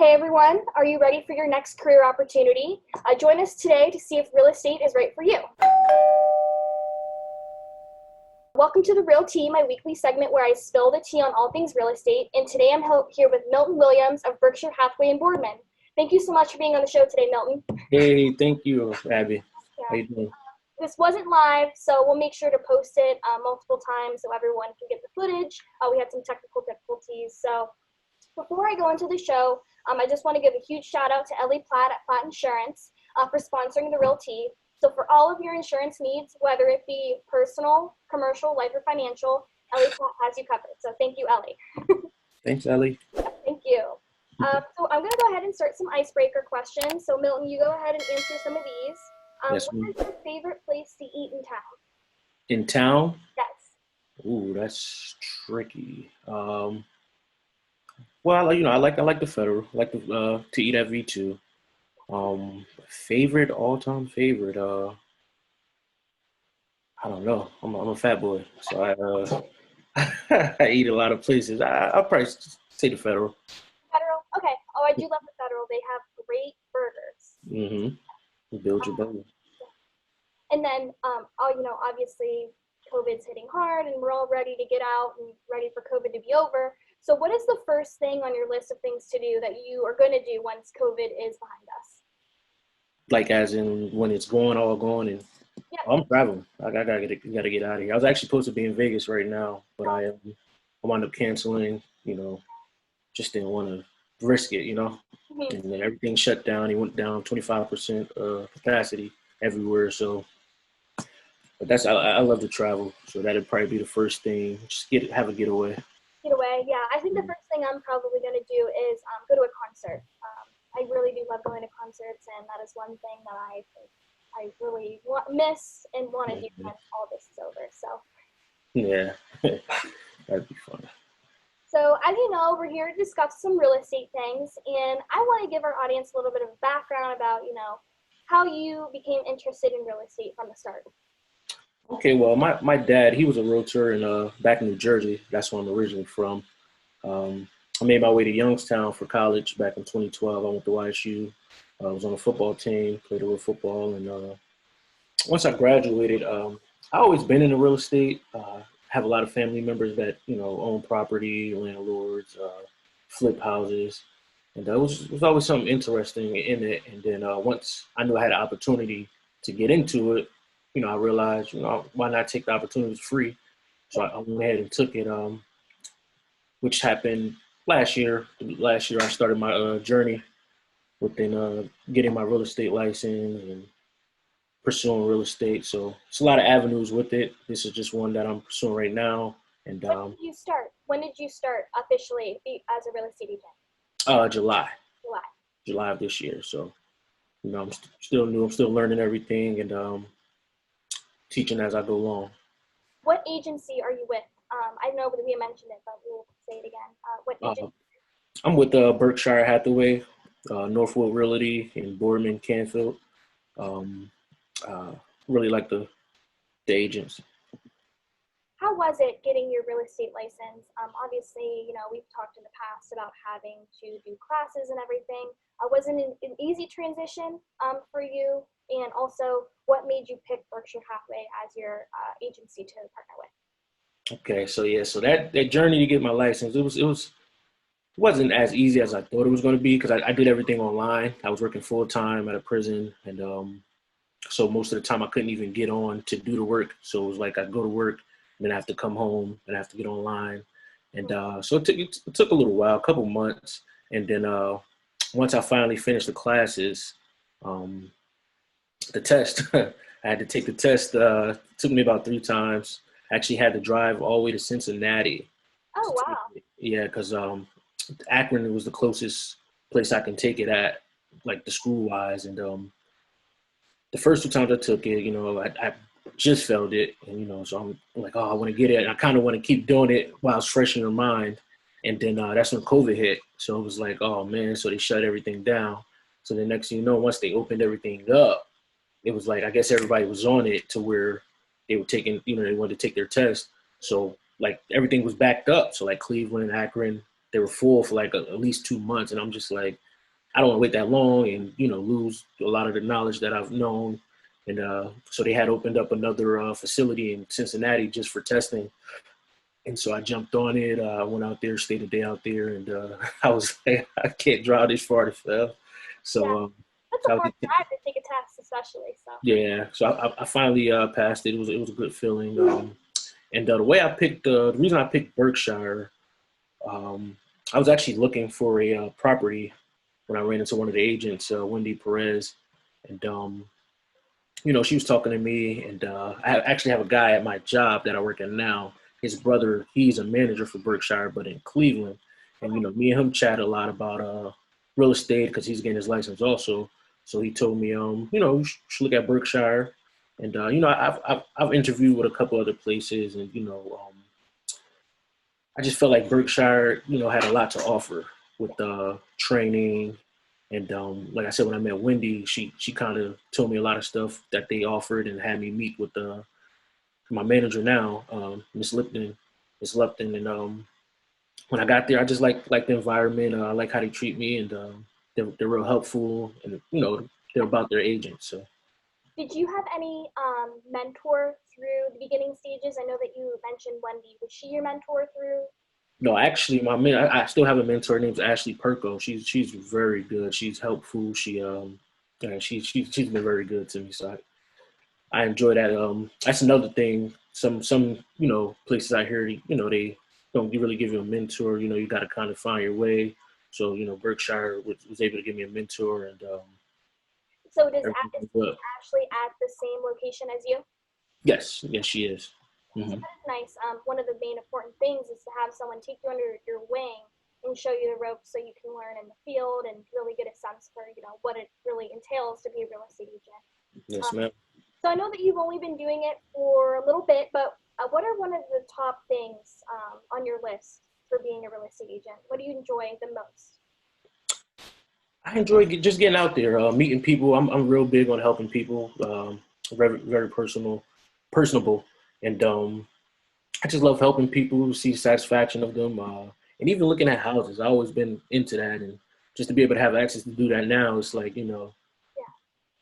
Hey everyone, are you ready for your next career opportunity? Join us today to see if real estate is right for you. Welcome to The Real Tea, my weekly segment where I spill the tea on all things real estate, and today I'm here with Milton Williams of Berkshire Hathaway and Boardman. Thank you so much for being on the show today, Milton. Hey, thank you, Abby. Yeah. How you doing? This wasn't live, so we'll make sure to post it multiple times so everyone can get the footage. We had some technical difficulties, so before I go into the show, I just want to give a huge shout out to Ellie Platt at Platt Insurance for sponsoring The Real Tea. So for all of your insurance needs, whether it be personal, commercial, life, or financial, Ellie Platt has you covered. So thank you, Ellie. Thanks, Ellie. Thank you. So I'm going to go ahead and start some icebreaker questions. So Milton, you go ahead and answer some of these. Yes, what is your favorite place to eat in town? in town? Yes. Ooh, that's tricky. Well, I like the Federal. I like to eat at V2. Favorite, all-time favorite. I don't know. I'm a fat boy, so I eat a lot of places. I'll probably say the Federal. Federal? Okay. Oh, I do love the Federal. They have great burgers. Mm-hmm. Build your belly. And then, obviously COVID's hitting hard and we're all ready to get out and ready for COVID to be over. So what is the first thing on your list of things to do that you are going to do once COVID is behind us? Like as in when it's all gone and Yeah. I'm traveling. I gotta get out of here. I was actually supposed to be in Vegas right now, but I wound up canceling, just didn't want to risk it, Mm-hmm. and then everything shut down. He went down 25% capacity everywhere. So, but I love to travel. So that'd probably be the first thing. Just have a getaway. Get away, yeah. I think the first thing I'm probably going to do is go to a concert. I really do love going to concerts, and that is one thing that I really miss and want to do once all this is over. So yeah, that'd be fun. So as you know, we're here to discuss some real estate things, and I want to give our audience a little bit of background about, how you became interested in real estate from the start. Okay, well, my dad, he was a realtor back in New Jersey. That's where I'm originally from. I made my way to Youngstown for college back in 2012. I went to YSU. I was on a football team, played a little football, and once I graduated, I always been into real estate. Have a lot of family members that own property, landlords, flip houses, and it was always something interesting in it. And then once I knew I had an opportunity to get into it, I realized why not take the opportunity for free. So I went ahead and took it, which happened last year. Last year I started my journey within getting my real estate license and pursuing real estate. So it's a lot of avenues with it. This is just one that I'm pursuing right now. And when did you start? When did you start officially as a real estate agent? July of this year. So I'm still new. I'm still learning everything and teaching as I go along. What agency are you with? I know that we mentioned it, but we'll say it again. What agency? I'm with Berkshire Hathaway, Northwood Realty in Boardman, Canfield. Really like the agents. How was it getting your real estate license? Obviously, we've talked in the past about having to do classes and everything. Was it an easy transition for you? And also, what made you pick Berkshire Hathaway as your agency to partner with? Okay, so that journey to get my license, it wasn't as easy as I thought it was going to be because I did everything online. I was working full time at a prison, and so most of the time I couldn't even get on to do the work. So it was like I'd go to work, and then I have to come home, and I have to get online, and so it took a little while, a couple months, and then once I finally finished the classes, the test, I had to take the test. It took me about 3 times. I actually had to drive all the way to Cincinnati. Oh, wow. Yeah, because Akron was the closest place I can take it at, like the school wise. And the first 2 times I took it, I just failed it. And, so I'm like, oh, I want to get it. And I kind of want to keep doing it while it's fresh in your mind. And then that's when COVID hit. So it was like, oh, man, so they shut everything down. So the next thing you know, once they opened everything up, it was like, I guess everybody was on it to where they were taking, they wanted to take their test. So like everything was backed up. So like Cleveland, Akron, they were full for like at least 2 months. And I'm just like, I don't want to wait that long and, lose a lot of the knowledge that I've known. And so they had opened up another facility in Cincinnati just for testing. And so I jumped on it. I went out there, stayed a day out there, and I was like, I can't drive this far to fail. Yeah, So that's a so fun drive to take a test, especially. So yeah, so I finally passed it. It was a good feeling. And the way I picked the reason I picked Berkshire, um, I was actually looking for a property when I ran into one of the agents, Wendy Perez, and she was talking to me, and I actually have a guy at my job that I work at now. His brother, he's a manager for Berkshire, but in Cleveland, and me and him chat a lot about real estate because he's getting his license also. So he told me, you should look at Berkshire, and I've interviewed with a couple other places, and I just felt like Berkshire, had a lot to offer with training. And like I said, when I met Wendy, she kind of told me a lot of stuff that they offered and had me meet with my manager now, Miss Lipton. And when I got there, I just like the environment. I like how they treat me, and they're real helpful, and they're about their agents. So. Did you have any mentor through the beginning stages? I know that you mentioned Wendy. Was she your mentor through? No, actually, I still have a mentor named Ashley Perko. She's very good. She's helpful. She's been very good to me. So I enjoy that. That's another thing. Some places I hear, they don't really give you a mentor. You got to kind of find your way. So Berkshire was able to give me a mentor, and so is Ashley at the same location as you? Yes, she is. Mm-hmm. So that is nice. One of the main important things is to have someone take you under your wing and show you the ropes so you can learn in the field and really get a sense for, what it really entails to be a real estate agent. Yes, ma'am. So I know that you've only been doing it for a little bit, but what are one of the top things on your list for being a real estate agent? What do you enjoy the most? I enjoy just getting out there, meeting people. I'm real big on helping people. Very very personable, and I just love helping people see the satisfaction of them, and even looking at houses. I've always been into that, and just to be able to have access to do that now, it's like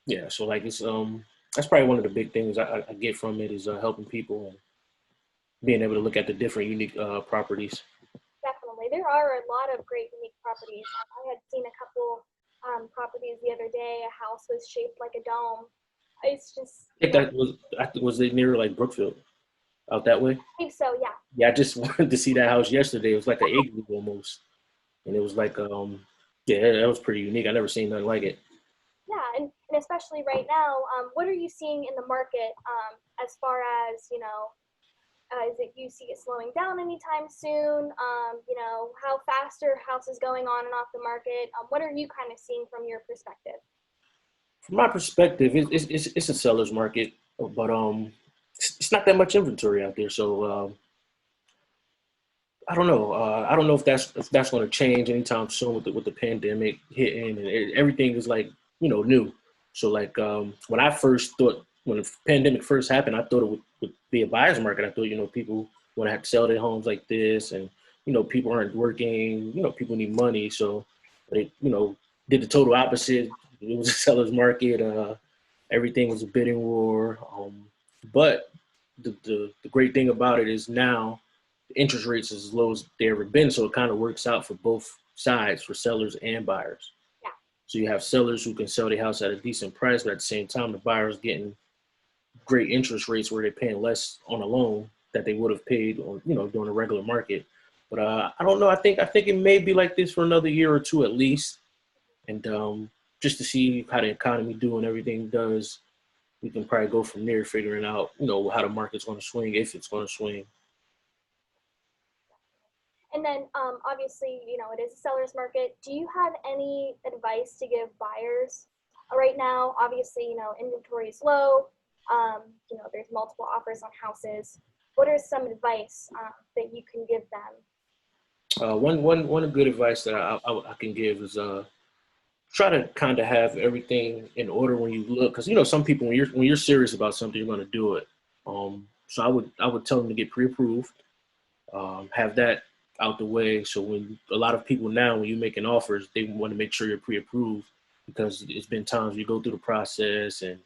yeah. So like it's that's probably one of the big things I get from it is helping people and being able to look at the different unique properties. Definitely, there are a lot of great unique properties. I had seen a couple properties the other day. A house was shaped like a dome. It's just. I think was it near like Brookfield, out that way? I think so, yeah. Yeah, I just wanted to see that house yesterday. It was like an igloo almost, and it was like yeah, that was pretty unique. I never seen nothing like it. Yeah, and especially right now, what are you seeing in the market as far as is it you see it slowing down anytime soon? How fast are houses going on and off the market? What are you kind of seeing from your perspective? From my perspective, it's a seller's market, but it's not that much inventory out there. So I don't know. I don't know if that's going to change anytime soon with the pandemic hitting and everything is like new. So like when the pandemic first happened, I thought it would be a buyer's market. I thought people want to have to sell their homes like this, and people aren't working. People need money, so they did the total opposite. It was a seller's market. Everything was a bidding war. But the great thing about it is now the interest rates is as low as they ever been, so it kind of works out for both sides, for sellers and buyers. Yeah. So you have sellers who can sell their house at a decent price, but at the same time, the buyers getting great interest rates where they're paying less on a loan that they would have paid on during a regular market. But I don't know. I think it may be like this for another year or two at least, and just to see how the economy do and everything does, we can probably go from there, figuring out how the market's going to swing, if it's going to swing. And then obviously, it is a seller's market. Do you have any advice to give buyers right now? Obviously, inventory is low. There's multiple offers on houses. What are some advice that you can give them? One good advice that I can give is try to kind of have everything in order when you look, because some people when you're serious about something, you're going to do it. So I would tell them to get pre-approved, have that out the way. So when a lot of people now, when you're making offers, they want to make sure you're pre-approved, because it's been times you go through the process and,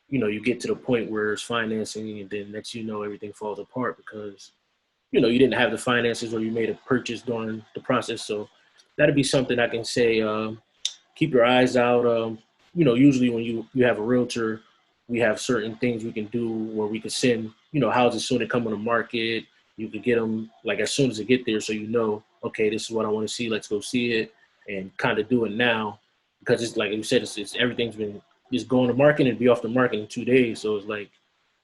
you get to the point where it's financing, and then next everything falls apart because, you didn't have the finances, or you made a purchase during the process. So that'd be something I can say, keep your eyes out. Usually when you have a realtor, we have certain things we can do where we can send, houses soon they come on the market. You could get them like as soon as they get there, so okay, this is what I want to see. Let's go see it, and kind of do it now, because it's like you said, it's everything's been just going to market and be off the market in 2 days. So it's like,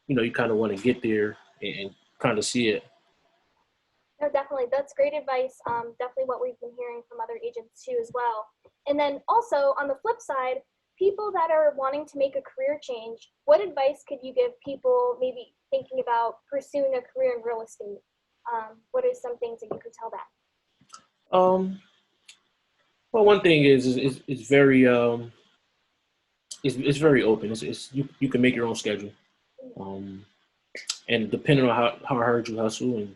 you kind of want to get there and kind of see it. No, definitely. That's great advice. Definitely what we've been hearing from other agents too as well. And then also on the flip side, people that are wanting to make a career change, what advice could you give people maybe thinking about pursuing a career in real estate? What are some things that you could tell them? Well, one thing is it's very it's very open. You can make your own schedule, and depending on how hard you hustle and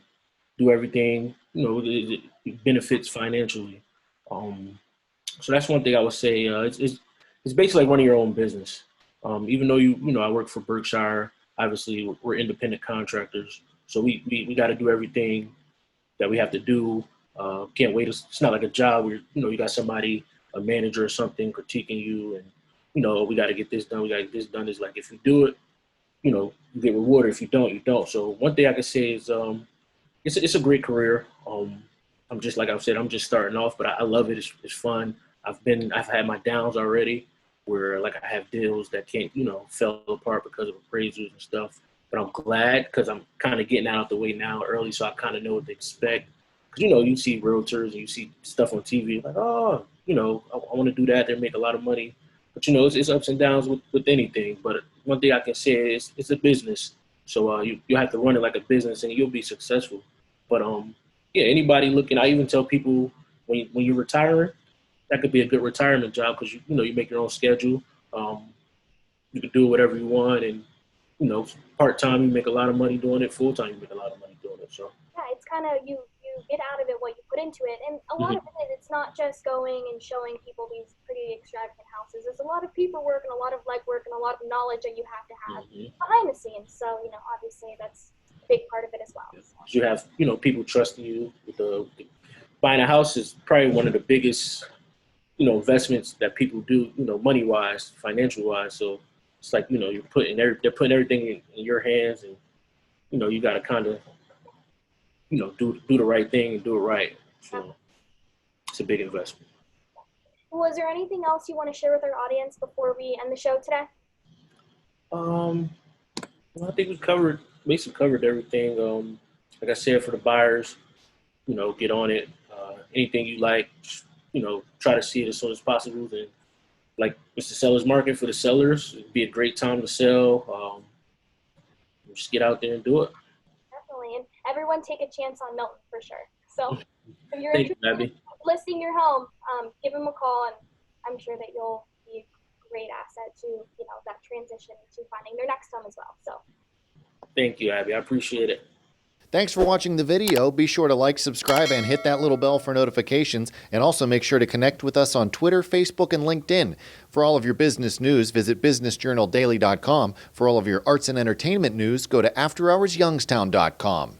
do everything, it benefits financially. So that's one thing I would say. It's basically like running your own business. Even though I work for Berkshire, obviously we're independent contractors, so we got to do everything that we have to do. Can't wait. It's not like a job where you got somebody, a manager or something, critiquing you, and we got to get this done. We got to get this done. It's like if you do it, you get rewarded. If you don't, you don't. So one thing I can say is it's a great career. I'm just like I said, I'm just starting off, but I love it. It's fun. I've had my downs already, where like I have deals that can't fell apart because of appraisals and stuff. But I'm glad, because I'm kind of getting out of the way now early, so I kind of know what to expect. Because you see realtors and you see stuff on TV like, oh, I want to do that. They make a lot of money, but it's ups and downs with anything. But one thing I can say is it's a business, so you have to run it like a business, and you'll be successful. But yeah, anybody looking, I even tell people when you're retiring, that could be a good retirement job, because you make your own schedule. You can do whatever you want, and part time you make a lot of money doing it. Full time you make a lot of money doing it. So yeah, it's kind of you get out of it what you put into it, and a lot of it's not just going and showing people these pretty extravagant houses. There's a lot of paperwork and a lot of legwork and a lot of knowledge that you have to have behind the scenes. So obviously that's a big part of it as well. You have people trusting you with buying a house is probably one of the biggest investments that people do, money wise, financial wise. So it's like, they're putting everything in your hands, and, you got to kind of, do the right thing and do it right. So it's a big investment. Was there anything else you want to share with our audience before we end the show today? Well, I think we basically covered everything. Like I said, for the buyers, get on it. Anything you like, try to see it as soon as possible. And like it's the seller's market for the sellers. It'd be a great time to sell. Just get out there and do it. Definitely, and everyone take a chance on Milton for sure. So if you're Thank interested you, in listing your home, give him a call, and I'm sure that you'll be a great asset to that transition to finding their next home as well. So thank you, Abby. I appreciate it. Thanks for watching the video. Be sure to like, subscribe, and hit that little bell for notifications. And also make sure to connect with us on Twitter, Facebook, and LinkedIn. For all of your business news, visit businessjournaldaily.com. For all of your arts and entertainment news, go to afterhoursyoungstown.com.